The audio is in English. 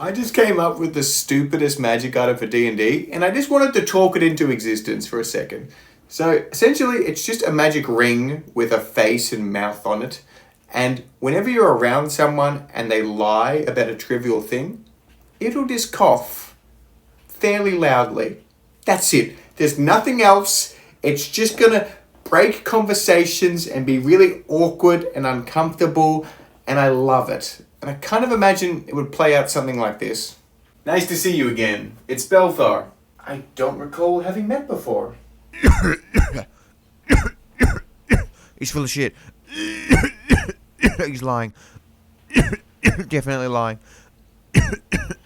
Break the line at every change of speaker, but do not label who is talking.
I just came up with the stupidest magic item for D&D, and I just wanted to talk it into existence for a second. So essentially, it's just a magic ring with a face and mouth on it, and whenever you're around someone and they lie about a trivial thing, it'll just cough fairly loudly. That's it. There's nothing else. It's just gonna break conversations and be really awkward and uncomfortable, and I love it. And I kind of imagine it would play out something like this. Nice to see you again. It's Belthar. I don't recall having met before.
He's full of shit. He's lying. Definitely lying.